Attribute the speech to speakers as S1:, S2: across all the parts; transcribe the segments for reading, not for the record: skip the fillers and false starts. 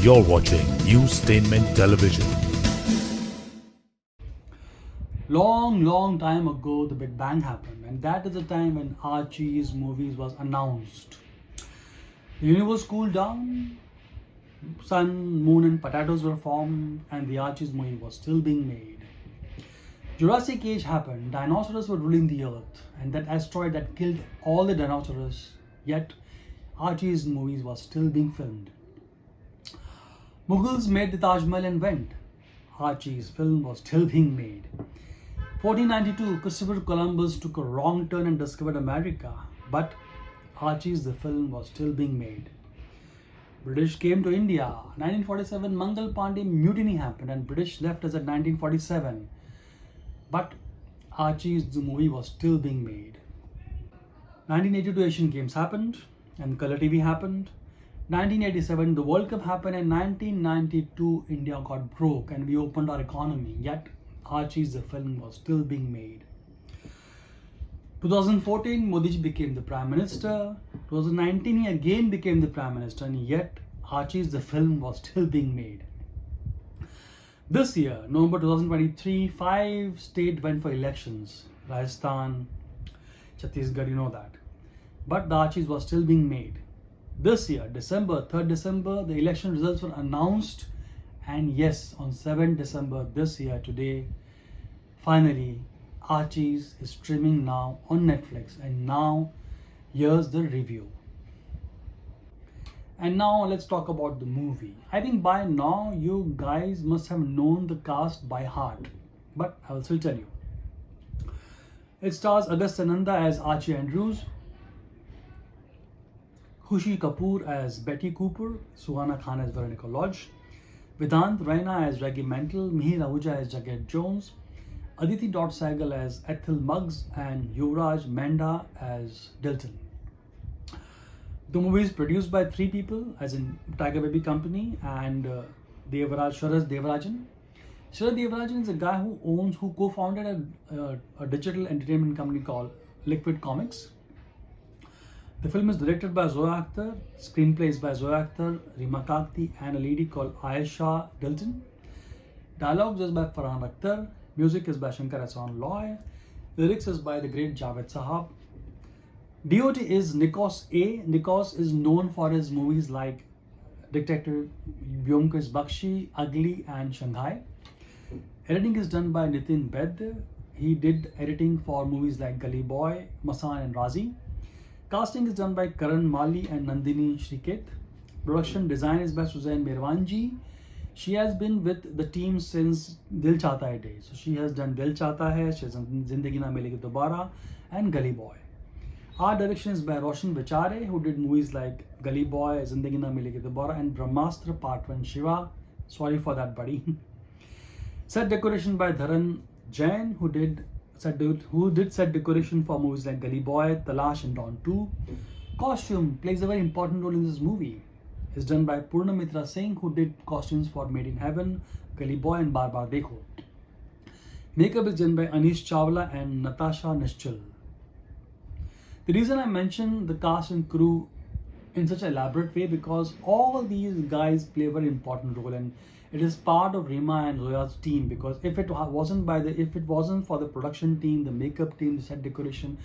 S1: You're watching Newstainment Television.
S2: Long time ago, the Big Bang happened, and that is the time when Archies movies was announced. The universe cooled down, sun, moon, and potatoes were formed, and the Archies movie was still being made. Jurassic Age happened, dinosaurs were ruling the earth, and that asteroid that killed all the dinosaurs, yet Archies movies was still being filmed. Mughals made the Taj Mahal and went. Archie's film was still being made. 1492, Christopher Columbus took a wrong turn and discovered America, but Archie's the film was still being made. British came to India. 1947, Mangal Pandey mutiny happened and British left us at 1947. But Archie's the movie was still being made. 1982 Asian Games happened and Color TV happened. 1987 the World Cup happened and 1992 India got broke and we opened our economy. Yet Archie's the film was still being made. 2014 Modi ji became the Prime Minister. 2019 he again became the Prime Minister and yet Archie's the film was still being made. This year, November 2023, 5 states went for elections. Rajasthan, Chhattisgarh, you know that. But the Archies was still being made. This year, 3rd December, the election results were announced. And yes, on 7th December this year, today, finally, Archies is streaming now on Netflix. And now, here's the review. And now let's talk about the movie. I think by now you guys must have known the cast by heart, but I will still tell you. It stars Agastya Nanda as Archie Andrews, Khushi Kapoor as Betty Cooper, Suhana Khan as Veronica Lodge, Vedang Raina as Reggie Mantle, Mihir Ahuja as Jughead Jones, Aditi Saigal as Ethel Muggs, and Yuvraj Menda as Dilton. The movie is produced by 3 people, as in Tiger Baby Company and Sharad Devarajan. Sharad Devarajan is a guy who co-founded a digital entertainment company called Liquid Comics. The film is directed by Zoya Akhtar, screenplay is by Zoya Akhtar, Rima Kakti, and a lady called Ayesha Dilton. Dialogues is by Farhan Akhtar, music is by Shankar Ehsaan Loy, lyrics is by the great Javed Sahab. DOT is Nikos A. Nikos is known for his movies like Detective Byomkesh Bakshi, Ugly, and Shanghai. Editing is done by Nitin Bed. He did editing for movies like Gully Boy, Masan, and Razi. Casting is done by Karan Mali and Nandini Shriket. Production design is by Suzanne Mirwanji. She has been with the team since Dil Chahta Hai days. So she has done Dil Chahta Hai, she has done Zindagi Na Milegi Dobara, and Gully Boy. Art direction is by Roshan Vichare, who did movies like Gully Boy, Zindagi Na Milegi Dobara, and Brahmastra Part 1 Shiva. Sorry for that, buddy. Set decoration by Dharan Jain, who did set decoration for movies like Gully Boy, Talash, and Dawn 2. Costume plays a very important role in this movie. It's done by Purnamitra Singh, who did costumes for Made in Heaven, Gully Boy, and Bar Bar Dekho. Makeup is done by Anish Chawla and Natasha Nischal. The reason I mention the cast and crew in such an elaborate way because all these guys play a very important role and it is part of Rima and Zoya's team, because if it wasn't for the production team, the makeup team, the set decoration,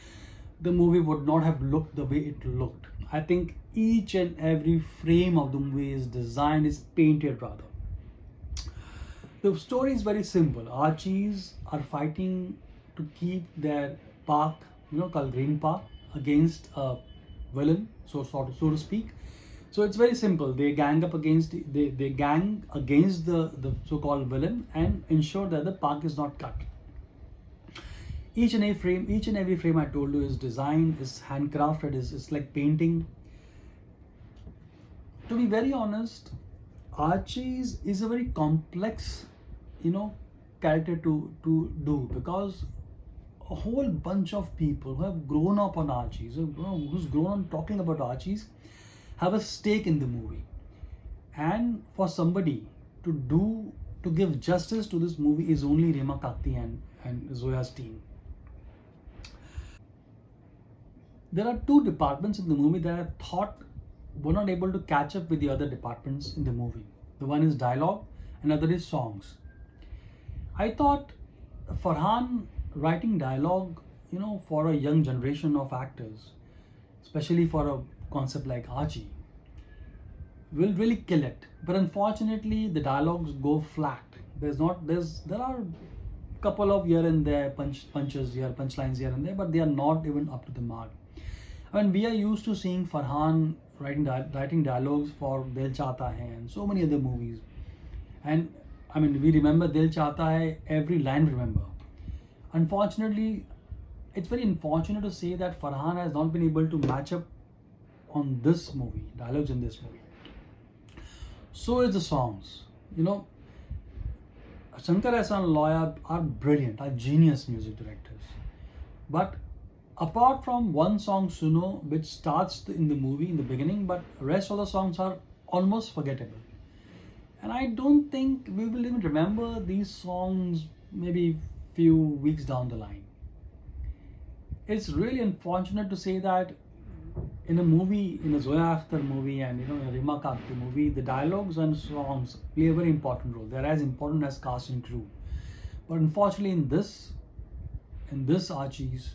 S2: the movie would not have looked the way it looked. I think each and every frame of the movie is designed, is painted rather. The story is very simple. Archies are fighting to keep their park, called Green Park, against a villain, so to speak. So it's very simple. They gang against the so-called villain and ensure that the park is not cut. Each and every frame I told you is designed, is handcrafted, is like painting. To be very honest, Archies is a very complex, character to do, because a whole bunch of people who have grown up on Archies, who's grown up talking about Archies, have a stake in the movie. And for somebody to give justice to this movie is only Rima Kakti and Zoya's team. There are 2 departments in the movie that I thought were not able to catch up with the other departments in the movie. The one is dialogue, another is songs. I thought Farhan writing dialogue, for a young generation of actors, especially for a concept like Archie, will really kill it. But unfortunately, the dialogues go flat. There are couple of here and there punches here, punchlines here and there, but they are not even up to the mark. I mean, we are used to seeing Farhan writing dialogues for Dil Chahta Hai and so many other movies, and I mean, we remember Dil Chahta Hai, every line we remember. Unfortunately, it's very unfortunate to say that Farhan has not been able to match up on this movie, dialogues in this movie. So is the songs. Shankar Ehsaan Loya are brilliant, are genius music directors. But apart from one song, Suno, which starts in the movie in the beginning, but rest of the songs are almost forgettable. And I don't think we will even remember these songs maybe few weeks down the line. It's really unfortunate to say that in a movie, in a Zoya Akhtar movie and in a Rima Kakti movie, the dialogues and songs play a very important role. They're as important as cast and crew. But unfortunately, in this Archies,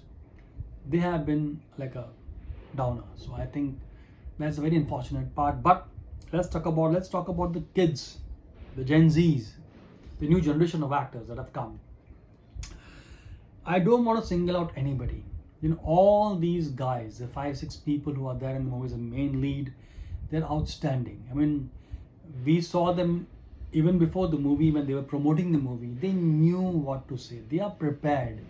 S2: they have been like a downer. So I think that's a very unfortunate part. But let's talk about the kids, the Gen Zs, the new generation of actors that have come. I don't want to single out anybody. All these guys, the 5-6 people who are there in the movie as a main lead, they're outstanding. I mean, we saw them even before the movie when they were promoting the movie. They knew what to say. They are prepared.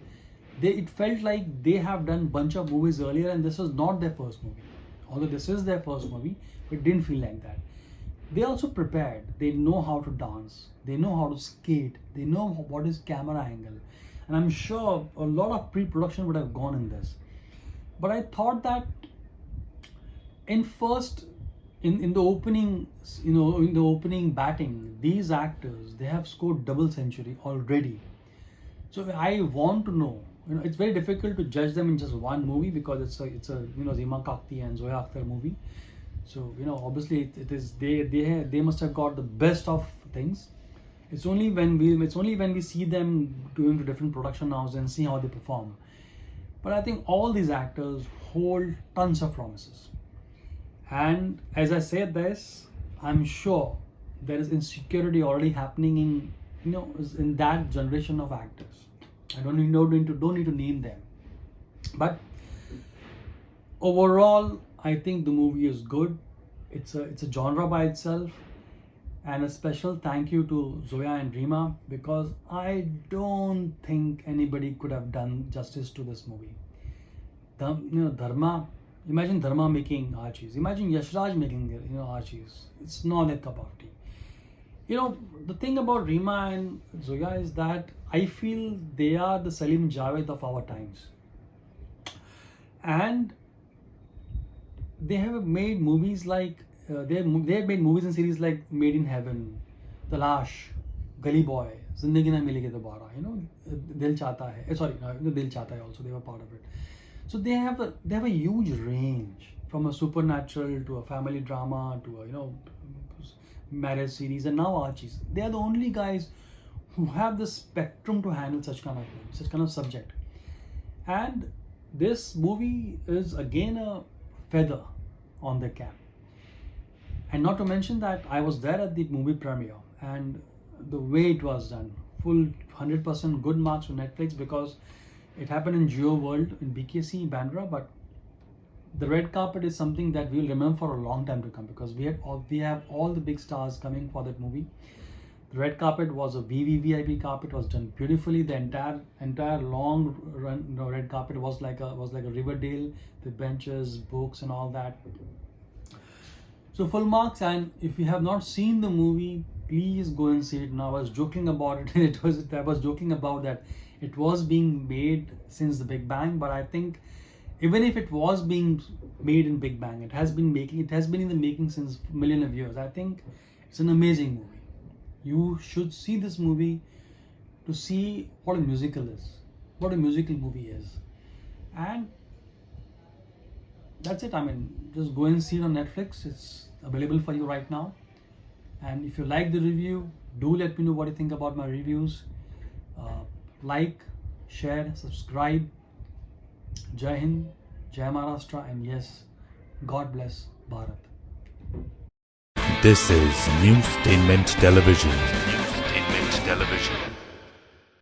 S2: It felt like they have done bunch of movies earlier and this was not their first movie. Although this is their first movie, it didn't feel like that. They also prepared. They know how to dance. They know how to skate. They know what is camera angle. And I'm sure a lot of pre-production would have gone in this. But I thought that in the opening, in the opening batting, these actors, they have scored double century already. So I want to know, it's very difficult to judge them in just one movie because it's a Rima Kakti and Zoya Akhtar movie. So obviously it is they must have got the best of things. It's only when we see them going to different production houses and see how they perform. But I think all these actors hold tons of promises. And as I said this, I'm sure there is insecurity already happening in that generation of actors. I don't need to name them. But overall, I think the movie is good. It's a genre by itself. And a special thank you to Zoya and Rima because I don't think anybody could have done justice to this movie. Dharma, imagine Dharma making Archies. Imagine Yashraj making Archies. It's not a cup of tea. The thing about Rima and Zoya is that I feel they are the Salim Javed of our times. And they have made movies like they have made movies and series like Made in Heaven, Talash, Gully Boy, Zindagi Na Milegi Dobara, Dil Chahta Hai. Dil Chahta Hai also, they were part of it. So they have a huge range from a supernatural to a family drama to a marriage series and now Archies. They are the only guys who have the spectrum to handle such kind of subject. And this movie is again a feather on their cap. And not to mention that I was there at the movie premiere and the way it was done, full 100% good marks for Netflix because it happened in Geo World in BKC, Bandra, but the red carpet is something that we'll remember for a long time to come because we have all the big stars coming for that movie. The red carpet was a VVVIP carpet, was done beautifully. The entire long run red carpet was like a Riverdale, the benches, books, and all that. So full marks. And if you have not seen the movie, please go and see it. Now I was joking about it. I was joking about that it was being made since the Big Bang, but I think even if it was being made in Big Bang, it has been in the making since million of years. I think it's an amazing movie. You should see this movie to see what a musical is, what a musical movie is. And that's it. I mean, just go and see it on Netflix. It's available for you right now. And if you like the review, do let me know what you think about my reviews. Like, share, subscribe. Jai Hind, Jai Maharashtra, and yes, God bless Bharat.
S1: This is Newstainment Television. Newstainment Television.